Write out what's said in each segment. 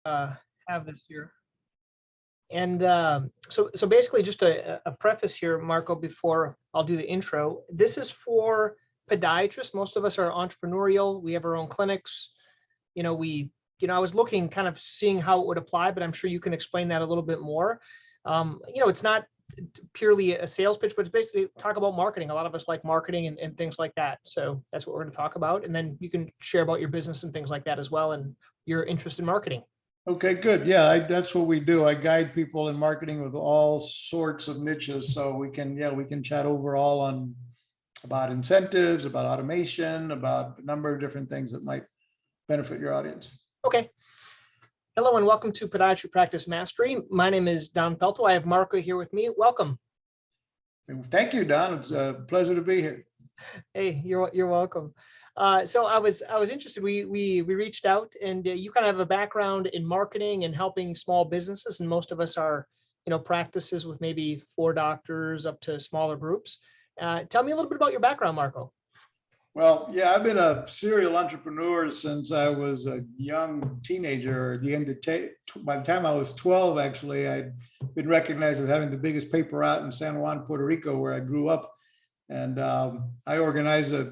have this here. And so basically just a preface here, Marco, before I'll do the intro. This is for podiatrists. Most of us are entrepreneurial. We have our own clinics. I was looking, kind of seeing how it would apply, but I'm sure you can explain that a little bit more. It's not purely a sales pitch, but it's basically talk about marketing. A lot of us like marketing and things like that. So that's what we're going to talk about. And then you can share about your business and things like that as well, and your interest in marketing. Okay, good. Yeah, that's what we do. I guide people in marketing with all sorts of niches. So we can chat overall on about incentives, about automation, about a number of different things that might benefit your audience. Okay. Hello and welcome to Podiatry Practice Mastery. My name is Don Pelto. I have Marco here with me. Welcome. Thank you, Don. It's a pleasure to be here. Hey, you're welcome. So I was interested. We reached out, and you kind of have a background in marketing and helping small businesses, and most of us are, practices with maybe 4 doctors up to smaller groups. Tell me a little bit about your background, Marco. Well, yeah, I've been a serial entrepreneur since I was a young teenager. By the time I was 12, actually, I'd been recognized as having the biggest paper route in San Juan, Puerto Rico, where I grew up, and I organized a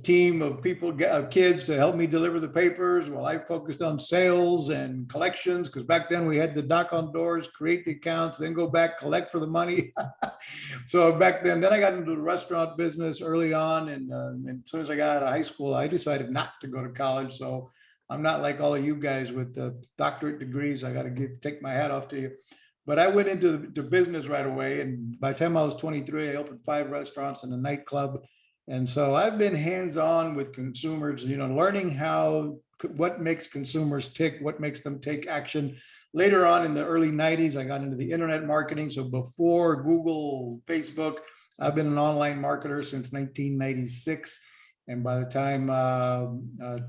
team of kids to help me deliver the papers while I focused on sales and collections, because back then we had to knock on doors, create the accounts, then go back, collect for the money. So back then I got into the restaurant business early on, and as soon as I got out of high school, I decided not to go to college. So I'm not like all of you guys with the doctorate degrees. I got to take my hat off to you. But I went into business right away, and by the time I was 23, I opened 5 restaurants and a nightclub. And so I've been hands-on with consumers, learning what makes consumers tick, what makes them take action. Later on in the early 90s, I got into the internet marketing. So before Google, Facebook, I've been an online marketer since 1996. And by the time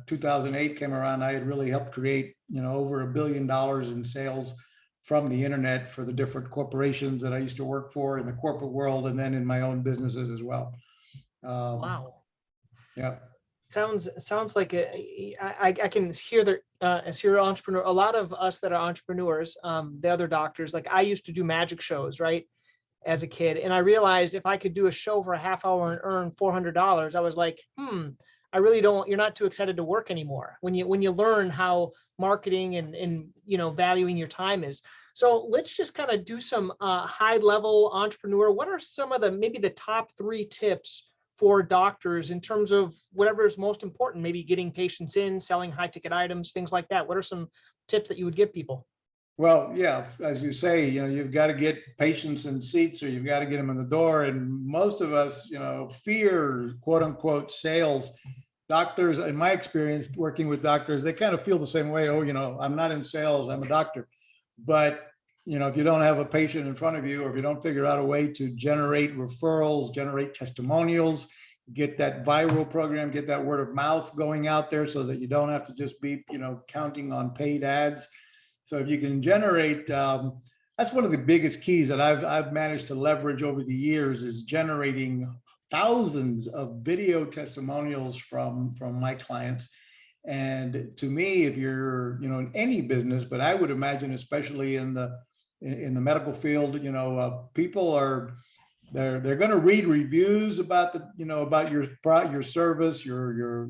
2008 came around, I had really helped create, over $1 billion in sales from the internet for the different corporations that I used to work for in the corporate world, and then in my own businesses as well. Wow. Yeah. Sounds like I can hear that as you're an entrepreneur. A lot of us that are entrepreneurs, the other doctors, like I used to do magic shows, right, as a kid, and I realized if I could do a show for a half hour and earn $400, I was like, I really don't. You're not too excited to work anymore when you learn how marketing and valuing your time is. So let's just kind of do some high level entrepreneur. What are some of maybe the top 3 tips for doctors in terms of whatever is most important, maybe getting patients in, selling high ticket items, things like that? What are some tips that you would give people? Well, yeah, as you say, you've got to get patients in seats, or you've got to get them in the door. And most of us, fear, quote unquote, sales. Doctors, in my experience working with doctors, they kind of feel the same way. Oh, I'm not in sales, I'm a doctor. But if you don't have a patient in front of you, or if you don't figure out a way to generate referrals, generate testimonials, get that viral program, get that word of mouth going out there so that you don't have to just be, counting on paid ads. So if you can generate, that's one of the biggest keys that I've managed to leverage over the years, is generating thousands of video testimonials from my clients. And to me, if you're, in any business, but I would imagine, especially in the medical field, people are, they're going to read reviews about about your service, your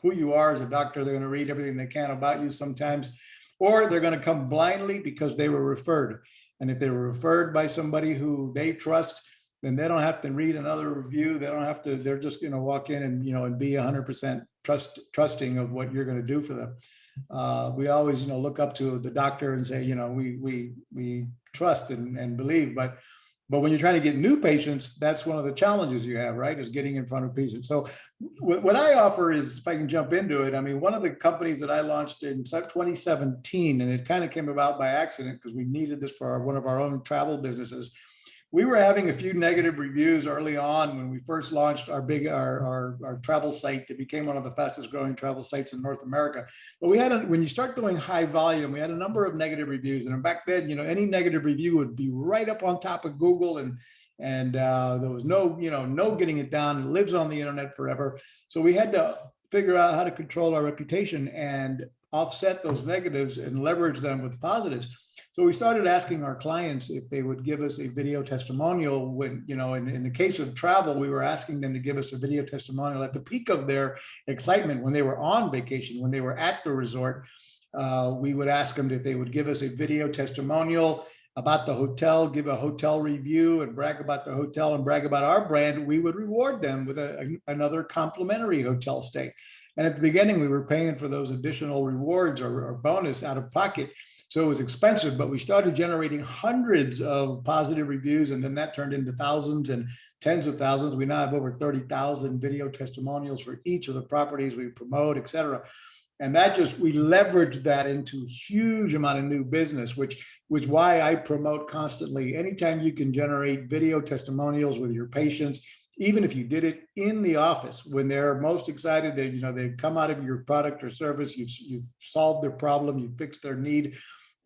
who you are as a doctor. They're going to read everything they can about you sometimes, or they're going to come blindly because they were referred. And if they were referred by somebody who they trust, then they don't have to read another review. They don't have to, they're just going to walk in and, and be 100% trusting of what you're going to do for them. We always, look up to the doctor and say, we trust and believe, but when you're trying to get new patients, that's one of the challenges you have, right? Is getting in front of patients. So what I offer is, if I can jump into it, one of the companies that I launched in 2017, and it kind of came about by accident because we needed this for one of our own travel businesses. We were having a few negative reviews early on when we first launched our travel site that became one of the fastest growing travel sites in North America. But when you start doing high volume, we had a number of negative reviews. And back then, any negative review would be right up on top of Google, and there was no getting it down. It lives on the internet forever. So we had to figure out how to control our reputation. And offset those negatives and leverage them with positives. So we started asking our clients if they would give us a video testimonial when, in the case of travel, we were asking them to give us a video testimonial at the peak of their excitement when they were on vacation, when they were at the resort. We would ask them if they would give us a video testimonial about the hotel, give a hotel review and brag about the hotel and brag about our brand. We would reward them with another complimentary hotel stay. And at the beginning, we were paying for those additional rewards or bonus out of pocket. So it was expensive, but we started generating hundreds of positive reviews, and then that turned into thousands and tens of thousands. We now have over 30,000 video testimonials for each of the properties we promote, et cetera. And that we leveraged that into huge amount of new business, which was why I promote constantly. Anytime you can generate video testimonials with your patients, even if you did it in the office when they're most excited, they've come out of your product or service, you've solved their problem, you fixed their need,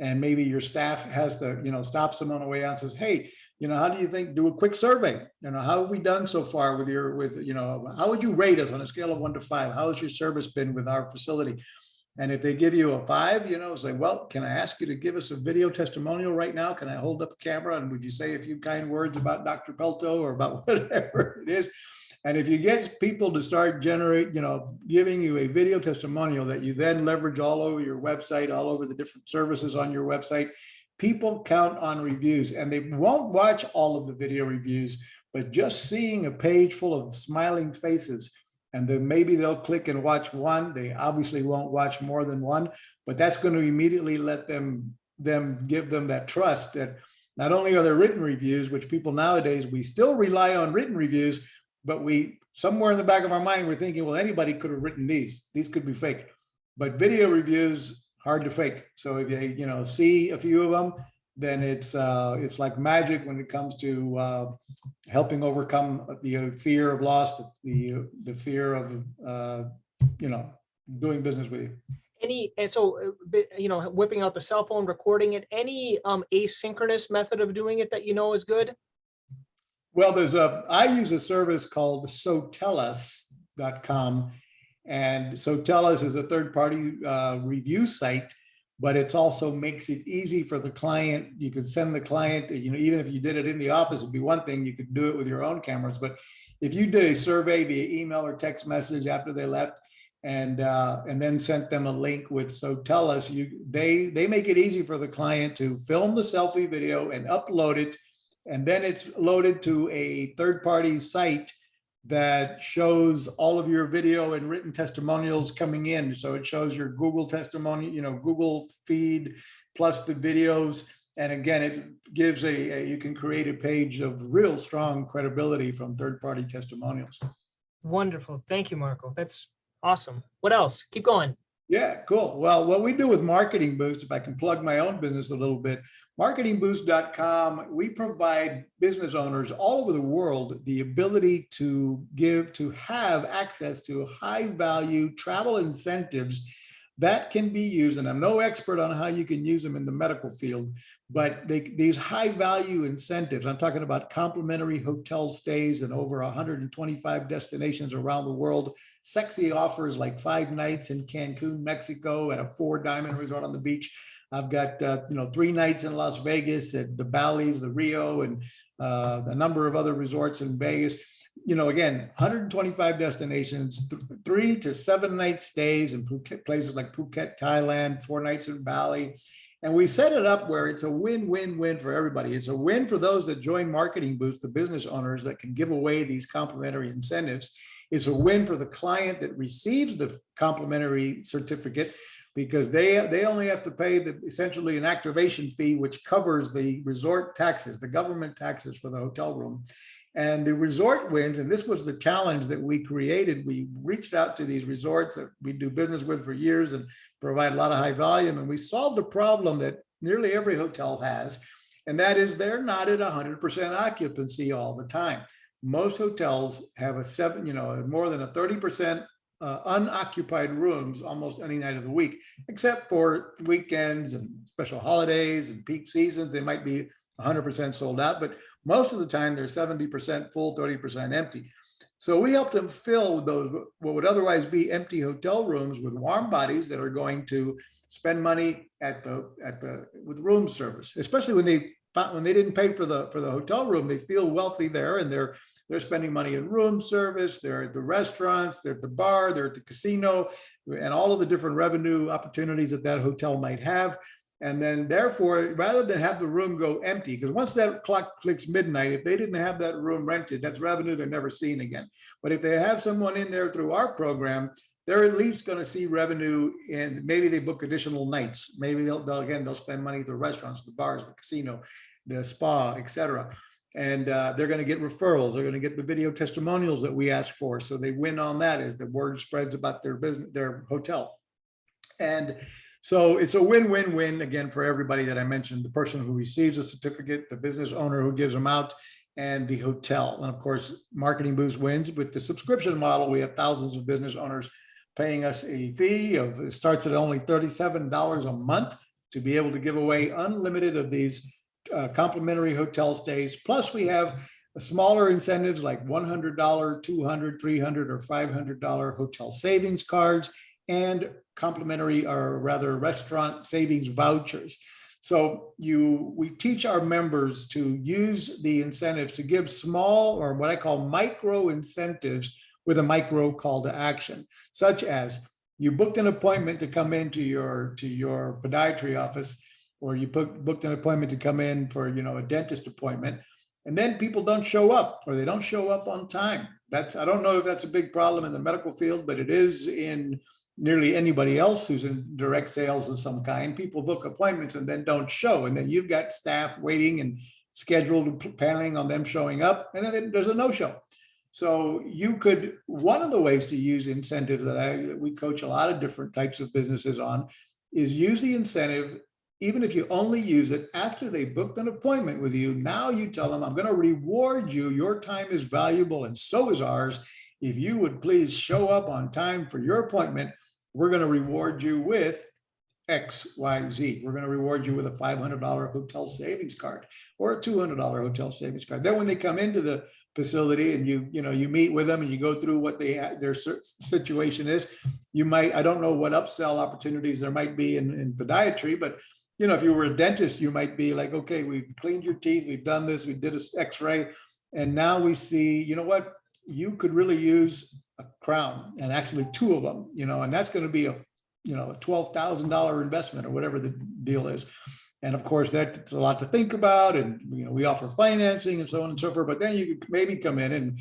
and maybe your staff has to, stops them on the way out and says, hey, how do you think, do a quick survey? How have we done so far how would you rate us on a scale of 1 to 5? How has your service been with our facility? And if they give you a 5, it's like, well, can I ask you to give us a video testimonial right now? Can I hold up a camera? And would you say a few kind words about Dr. Pelto or about whatever it is? And if you get people to start giving you a video testimonial that you then leverage all over your website, all over the different services on your website, people count on reviews, and they won't watch all of the video reviews, but just seeing a page full of smiling faces, and then maybe they'll click and watch one. They obviously won't watch more than one, but that's going to immediately let them give them that trust that not only are there written reviews, which people nowadays, we still rely on written reviews, but we somewhere in the back of our mind, we're thinking, well, anybody could have written these could be fake, but video reviews, hard to fake. So if you see a few of them, then it's like magic when it comes to helping overcome the fear of loss, the fear of doing business with you. Whipping out the cell phone, recording it, any asynchronous method of doing it that is good? Well, I use a service called sotellus.com, and Sotellus is a third-party review site, but it also makes it easy for the client. You could send the client, even if you did it in the office, it'd be one thing, you could do it with your own cameras. But if you did a survey via email or text message after they left, and then sent them a link with Sotellus, they make it easy for the client to film the selfie video and upload it. And then it's loaded to a third-party site that shows all of your video and written testimonials coming in. So it shows your Google testimony, Google feed plus the videos. And again, it gives you can create a page of real strong credibility from third-party testimonials. Wonderful. Thank you, Marco. That's awesome. What else? Keep going. Yeah, cool. Well, what we do with Marketing Boost, if I can plug my own business a little bit, marketingboost.com, we provide business owners all over the world the ability to have access to high value travel incentives that can be used. And I'm no expert on how you can use them in the medical field, but these high value incentives, I'm talking about complimentary hotel stays in over 125 destinations around the world, sexy offers like 5 nights in Cancun, Mexico at a 4-diamond resort on the beach. I've got 3 nights in Las Vegas at the Bally's, the Rio, and a number of other resorts in Vegas. Again, 125 destinations, 3 to 7 night stays in places like Phuket, Thailand, 4 nights in Bali. And we set it up where it's a win-win-win for everybody. It's a win for those that join Marketing Boost, the business owners that can give away these complimentary incentives. It's a win for the client that receives the complimentary certificate, because they only have to pay essentially an activation fee, which covers the resort taxes, the government taxes for the hotel room. And the resort wins, and this was the challenge that we created. We reached out to these resorts that we do business with for years and provide a lot of high volume, and we solved a problem that nearly every hotel has, and that is they're not at 100% occupancy all the time. Most hotels have more than a 30% unoccupied rooms almost any night of the week, except for weekends and special holidays and peak seasons. They might be 100% sold out, but most of the time they're 70% full, 30% empty. So we help them fill those, what would otherwise be empty hotel rooms, with warm bodies that are going to spend money with room service, especially when they didn't pay for the hotel room. They feel wealthy there, and they're spending money in room service. They're at the restaurants, they're at the bar, they're at the casino, and all of the different revenue opportunities that hotel might have. And then therefore, rather than have the room go empty, because once that clock clicks midnight, if they didn't have that room rented, that's revenue they're never seeing again. But if they have someone in there through our program, they're at least going to see revenue, and maybe they book additional nights. Maybe they'll spend money at the restaurants, the bars, the casino, the spa, etc. And they're going to get referrals. They're going to get the video testimonials that we ask for. So they win on that as the word spreads about their business, their hotel. And so it's a win-win-win, again, for everybody that I mentioned: the person who receives a certificate, the business owner who gives them out, and the hotel. And of course, Marketing Boost wins. With the subscription model, we have thousands of business owners paying us a fee of, it starts at only $37 a month to be able to give away unlimited of these complimentary hotel stays. Plus we have smaller incentives like $100, $200, $300, or $500 hotel savings cards, and complimentary, or rather restaurant savings vouchers. So we teach our members to use the incentives to give small, or what I call micro incentives, with a micro call to action, such as you booked an appointment to come into your podiatry office, or you booked an appointment to come in for a dentist appointment, and then people don't show up, or they don't show up on time. I don't know if that's a big problem in the medical field, but it is in nearly anybody else who's in direct sales of some kind. People book appointments and then don't show, and then you've got staff waiting and scheduled, planning on them showing up, and then there's a no-show. So one of the ways to use incentives that we coach a lot of different types of businesses on is use the incentive, even if you only use it after they booked an appointment with you. Now you tell them, I'm going to reward you. Your time is valuable, and so is ours. If you would please show up on time for your appointment, we're going to reward you with XYZ. We're going to reward you with a $500 hotel savings card, or a $200 hotel savings card. Then when they come into the facility and you meet with them and you go through what their situation is, I don't know what upsell opportunities there might be in podiatry, but if you were a dentist, you might be like, okay, we've cleaned your teeth, we've done this, we did an x-ray, and now we see, what, you could really use a crown, and actually two of them, and that's going to be a $12,000 investment, or whatever the deal is. And of course, that's a lot to think about. And we offer financing and so on and so forth. But then you could maybe come in and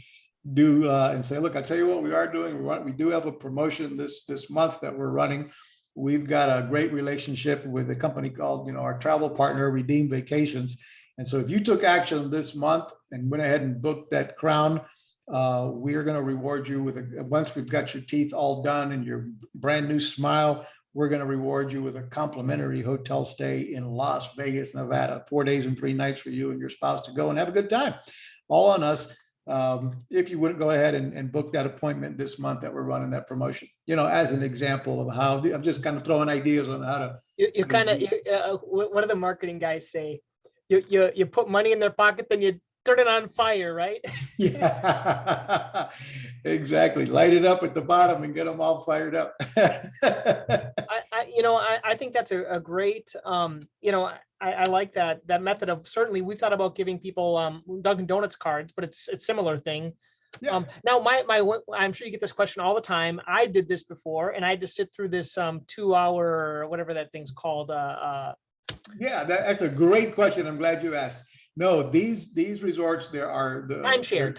do and say, look, I tell you what we are doing. We do have a promotion this month that we're running. We've got a great relationship with a company called, our travel partner, Redeem Vacations. And so if you took action this month and went ahead and booked that crown, we're going to reward you once we've got your teeth all done and your brand new smile, we're going to reward you with a complimentary hotel stay in Las Vegas, Nevada, 4 days and 3 nights for you and your spouse to go and have a good time. All on us. If you wouldn't go ahead and book that appointment this month that we're running that promotion, as an example of how I'm just kind of throwing ideas on how to. What do the marketing guys say? You put money in their pocket, then you turn it on fire, right? Yeah, exactly. Light it up at the bottom and get them all fired up. I think that's a great, I like that method of, certainly we've thought about giving people Dunkin' Donuts cards, but it's a similar thing. Yeah. Now I'm sure you get this question all the time. I did this before, and I had to sit through this 2-hour, whatever that thing's called. Yeah, that's a great question. I'm glad you asked. No, these resorts, there are the timeshare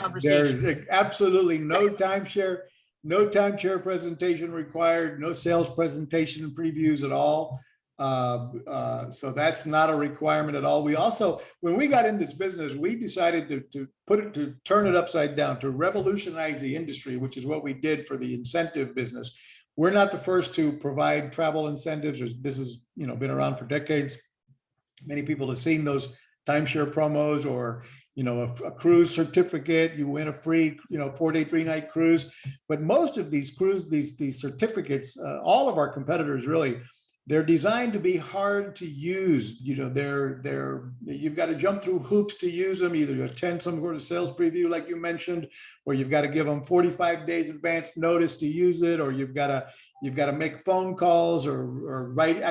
conversation. There's absolutely no timeshare presentation required, no sales presentation and previews at all. So that's not a requirement at all. We also, when we got in this business, we decided to turn it upside down, to revolutionize the industry, which is what we did for the incentive business. We're not the first to provide travel incentives. This has been around for decades. Many people have seen those timeshare promos, or a cruise certificate. You win a free 4-day 3-night cruise. But most of these certificates, all of our competitors really, they're designed to be hard to use. You know, you've got to jump through hoops to use them, either to attend some sort of sales preview, like you mentioned, or you've got to give them 45 days advance notice to use it, or you've got to make phone calls or write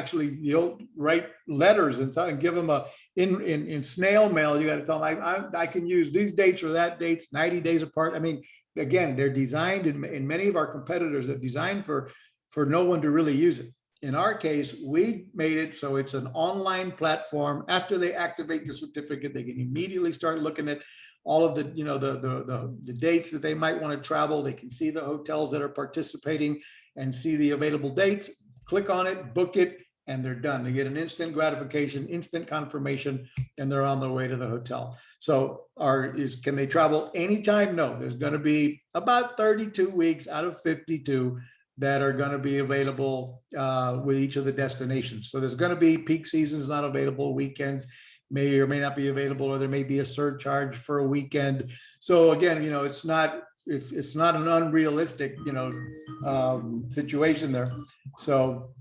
letters and give them in snail mail. You got to tell them I can use these dates or that dates 90 days apart. I mean, again, they're designed in many of our competitors are designed for no one to really use it. In our case, we made it so it's an online platform. After they activate the certificate, they can immediately start looking at all of the, you know, the dates that they might want to travel. They can see the hotels that are participating and see the available dates, click on it, book it, and they're done. They get an instant gratification, instant confirmation, and they're on their way to the hotel. So can they travel anytime? No, there's going to be about 32 weeks out of 52 that are going to be available with each of the destinations. So there's going to be peak seasons not available, weekends may or may not be available, or there may be a surcharge for a weekend. So again, you know, it's not an unrealistic, you know, situation there. So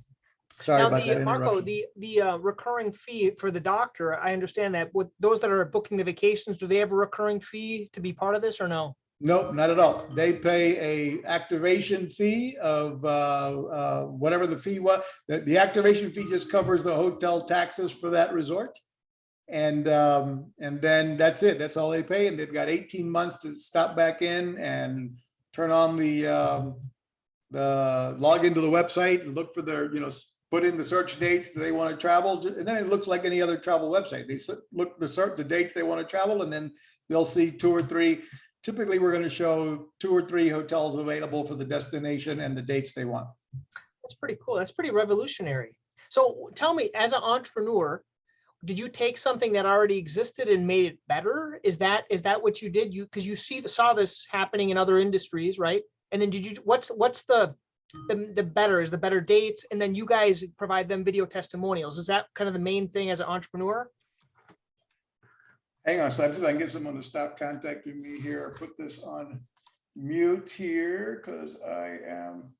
sorry Now, about that Marco, interruption. the recurring fee for the doctor, I understand that. With those that are booking the vacations, do they have a recurring fee to be part of this or no? Nope, not at all. They pay a activation fee of whatever the fee was. The activation fee just covers the hotel taxes for that resort. And then that's it. That's all they pay. And they've got 18 months to stop back in and turn on the log into the website and look for their, you know, put in the search dates that they want to travel. And then it looks like any other travel website. They look the dates they want to travel, and then they'll see 2 or 3. Typically, we're going to show 2 or 3 hotels available for the destination and the dates they want. That's pretty cool. That's pretty revolutionary. So tell me, as an entrepreneur, did you take something that already existed and made it better? Is that what you did? Because you saw this happening in other industries, right? And then what's the better? Is the better dates? And then you guys provide them video testimonials. Is that kind of the main thing as an entrepreneur? Hang on a second, I can get someone to stop contacting me here. Put this on mute here because I am,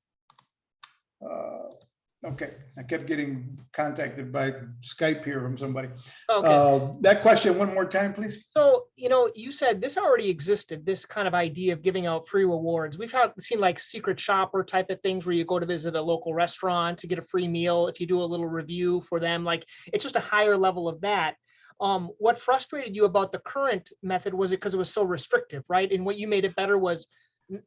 okay. I kept getting contacted by Skype here from somebody. Okay. That question one more time, please. So, you know, you said this already existed, this kind of idea of giving out free rewards. We've seen like secret shopper type of things where you go to visit a local restaurant to get a free meal if you do a little review for them. Like, it's just a higher level of that. What frustrated you about the current method was it because it was so restrictive, right? And what you made it better was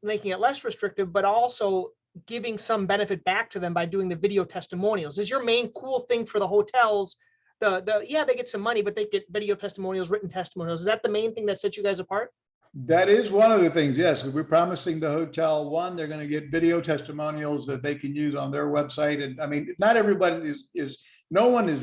making it less restrictive, but also giving some benefit back to them by doing the video testimonials. Is your main cool thing for the hotels? Yeah, they get some money, but they get video testimonials, written testimonials. Is that the main thing that sets you guys apart? That is one of the things, yes. We're promising the hotel, one, they're going to get video testimonials that they can use on their website. And I mean, not everybody no one is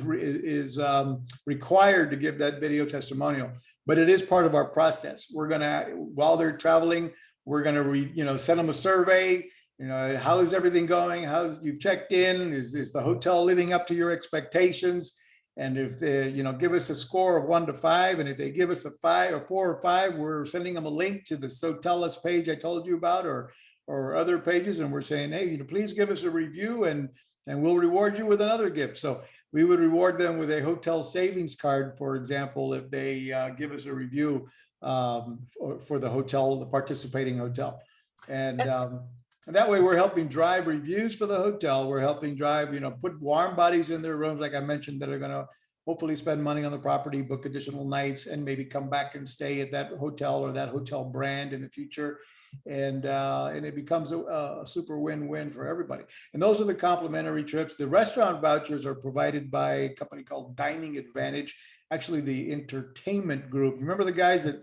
required to give that video testimonial, but it is part of our process. We're going to, while they're traveling, we're going to, send them a survey. You know, how is everything going? How's you checked in? Is the hotel living up to your expectations? And if they, give us a score of 1 to 5, and if they give us a 5 or 4 or 5, we're sending them a link to the So Tell Us page I told you about, or other pages, and we're saying, hey, please give us a review, and we'll reward you with another gift. So we would reward them with a hotel savings card, for example, if they give us a review for the hotel, the participating hotel, and that way we're helping drive reviews for the hotel. We're helping drive, put warm bodies in their rooms, like I mentioned, that are going to hopefully spend money on the property, book additional nights, and maybe come back and stay at that hotel or that hotel brand in the future. And it becomes a super win-win for everybody. And those are the complimentary trips. The restaurant vouchers are provided by a company called Dining Advantage, actually the entertainment group. Remember the guys that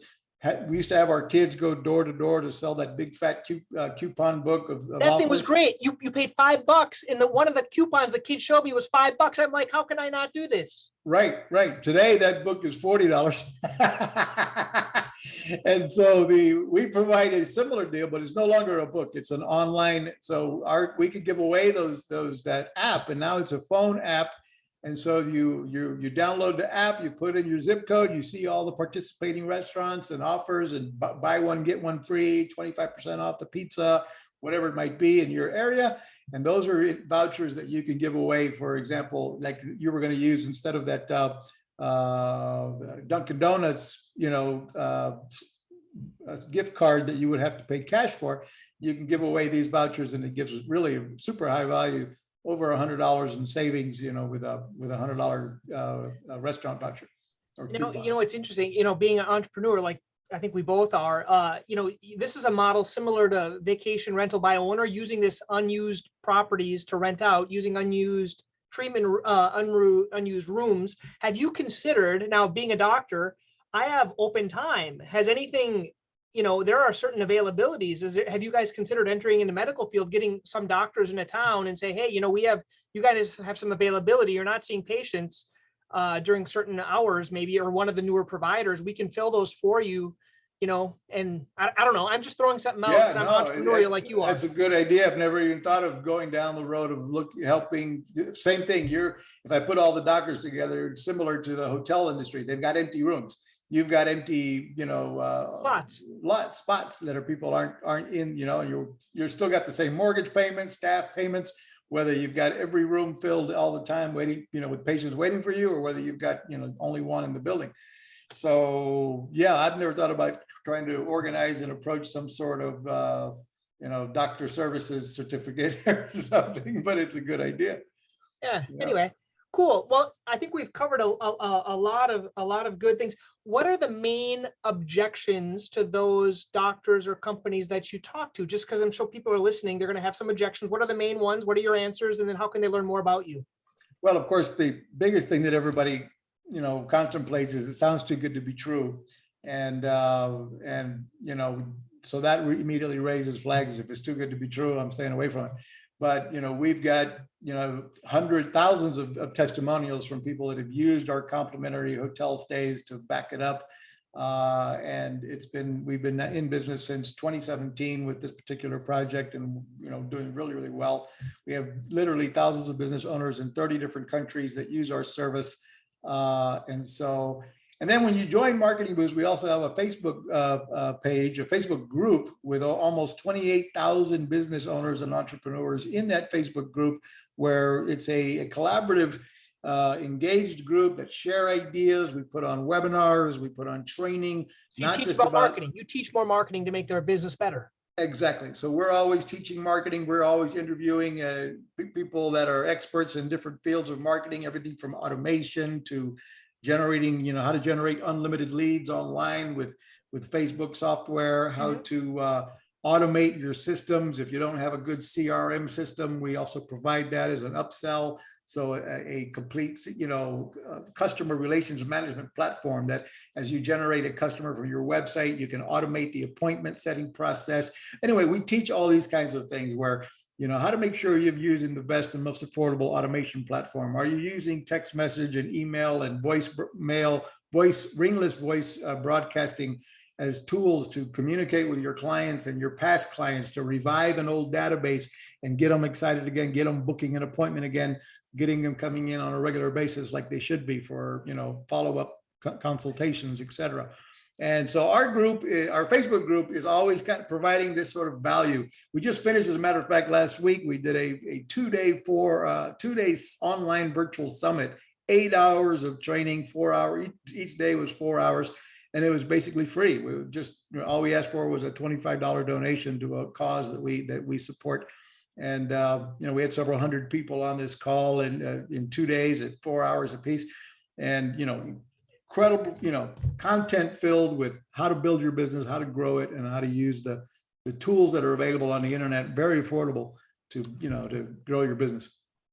we used to have our kids go door to door to sell that big fat coupon book of that offers. Thing was great. You paid $5, and one of the coupons the kids showed me was $5. I'm like, how can I not do this? Right. Today that book is $40. And so we provide a similar deal, but it's no longer a book. It's an online. So we could give away that app, and now it's a phone app. And so you download the app, you put in your zip code, you see all the participating restaurants and offers, and buy one, get one free, 25% off the pizza, whatever it might be in your area. And those are vouchers that you can give away. For example, like you were going to use instead of that Dunkin' Donuts, a gift card that you would have to pay cash for, you can give away these vouchers, and it gives us really a super high value, over $100 in savings, with a $100 restaurant voucher. Or it's interesting, being an entrepreneur, like I think we both are, this is a model similar to vacation rental by owner, using this unused properties to rent out, using unused treatment, unused rooms. Have you considered, now being a doctor, I have open time. Has anything, there are certain availabilities. Have you guys considered entering in the medical field, getting some doctors in a town and say, hey, you guys have some availability. You're not seeing patients during certain hours, maybe, or one of the newer providers, we can fill those for you, and I don't know. I'm just throwing something out because I'm entrepreneurial like you are. That's a good idea. I've never even thought of going down the road of helping. Same thing. If I put all the doctors together, it's similar to the hotel industry. They've got empty rooms. You've got empty, spots that are people aren't in, you're still got the same mortgage payments, staff payments, whether you've got every room filled all the time waiting, with patients waiting for you, or whether you've got, only one in the building. So, yeah, I've never thought about trying to organize and approach some sort of, doctor services certificate or something, but it's a good idea. Yeah. Anyway, cool. Well, I think we've covered a lot of good things. What are the main objections to those doctors or companies that you talk to? Just because I'm sure people are listening, they're going to have some objections. What are the main ones? What are your answers? And then how can they learn more about you? Well, of course, the biggest thing that everybody, contemplates is it sounds too good to be true. And so that immediately raises flags. If it's too good to be true, I'm staying away from it. But, we've got, thousands of testimonials from people that have used our complimentary hotel stays to back it up. And we've been in business since 2017 with this particular project, and, doing really, really well. We have literally thousands of business owners in 30 different countries that use our service. And then when you join Marketing Boost, we also have a Facebook page, a Facebook group with almost 28,000 business owners and entrepreneurs in that Facebook group, where it's a collaborative, engaged group that share ideas. We put on webinars, we put on training. You teach about marketing. You teach more marketing to make their business better. Exactly. So we're always teaching marketing. We're always interviewing people that are experts in different fields of marketing, everything from automation to generating, how to generate unlimited leads online with Facebook software, how to automate your systems. If you don't have a good CRM system, we also provide that as an upsell. So a complete, customer relations management platform that as you generate a customer from your website, you can automate the appointment setting process. Anyway, we teach all these kinds of things where, how to make sure you're using the best and most affordable automation platform. Are you using text message and email and ringless voice broadcasting as tools to communicate with your clients and your past clients, to revive an old database and get them excited again, get them booking an appointment again, getting them coming in on a regular basis like they should be for, follow-up consultations, et cetera. And so our Facebook group is always kind of providing this sort of value. We just finished, as a matter of fact, last week, we did a 2 day online virtual summit, 8 hours of training, 4 hours, each day was 4 hours. And it was basically free. We just, all we asked for was a $25 donation to a cause that we support. And, we had several hundred people on this call in 2 days at 4 hours apiece. And, incredible, content filled with how to build your business, how to grow it, and how to use the tools that are available on the internet, very affordable to grow your business.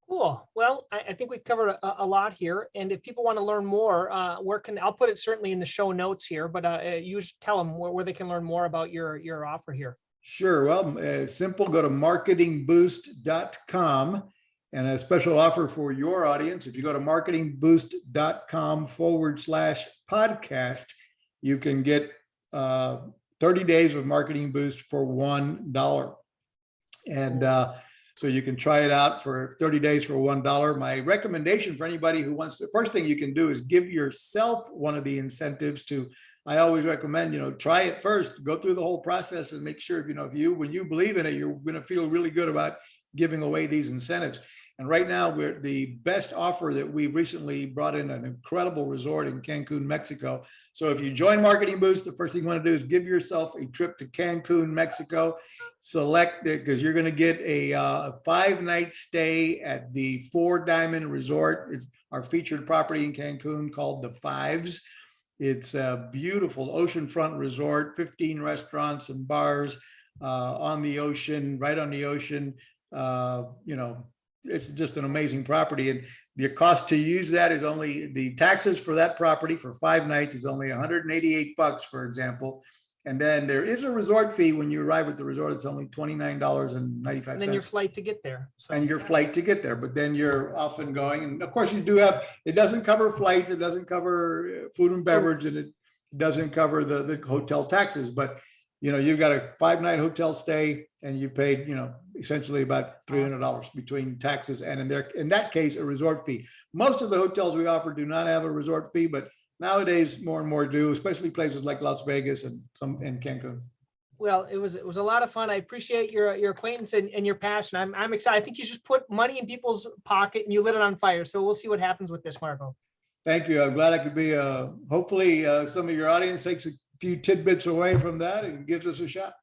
Cool. Well, I think we've covered a lot here. And if people want to learn more, I'll put it certainly in the show notes here, but you should tell them where they can learn more about your offer here. Sure. Well, simple. Go to marketingboost.com, and a special offer for your audience. If you go to marketingboost.com/podcast, you can get 30 days of Marketing Boost for $1. And So you can try it out for 30 days for $1. My recommendation for anybody who wants to, first thing you can do is give yourself one of the incentives to, I always recommend, try it first, go through the whole process and make sure, when you believe in it, you're going to feel really good about giving away these incentives. And right now, we're the best offer that we recently brought in an incredible resort in Cancun, Mexico. So if you join Marketing Boost, the first thing you want to do is give yourself a trip to Cancun, Mexico. Select it because you're going to get a 5-night stay at the Four Diamond Resort. It's our featured property in Cancun called the Fives. It's a beautiful oceanfront resort, 15 restaurants and bars on the ocean, right on the ocean. It's just an amazing property. And the cost to use that is only, the taxes for that property for 5 nights is only $188, for example. And then there is a resort fee when you arrive at the resort. It's only $29.95. And then your flight to get there. So. And your flight to get there, but then you're off and going. And of course you do have, it doesn't cover flights, it doesn't cover food and beverage, and it doesn't cover the hotel taxes, but you've got a 5-night hotel stay and you paid, essentially about $300 between taxes and in that case, a resort fee. Most of the hotels we offer do not have a resort fee, but nowadays more and more do, especially places like Las Vegas and Cancun. Well, it was a lot of fun. I appreciate your acquaintance and your passion. I'm excited. I think you just put money in people's pocket and you lit it on fire. So we'll see what happens with this, Marco. Thank you. I'm glad I could be, hopefully some of your audience takes a few tidbits away from that and gives us a shot.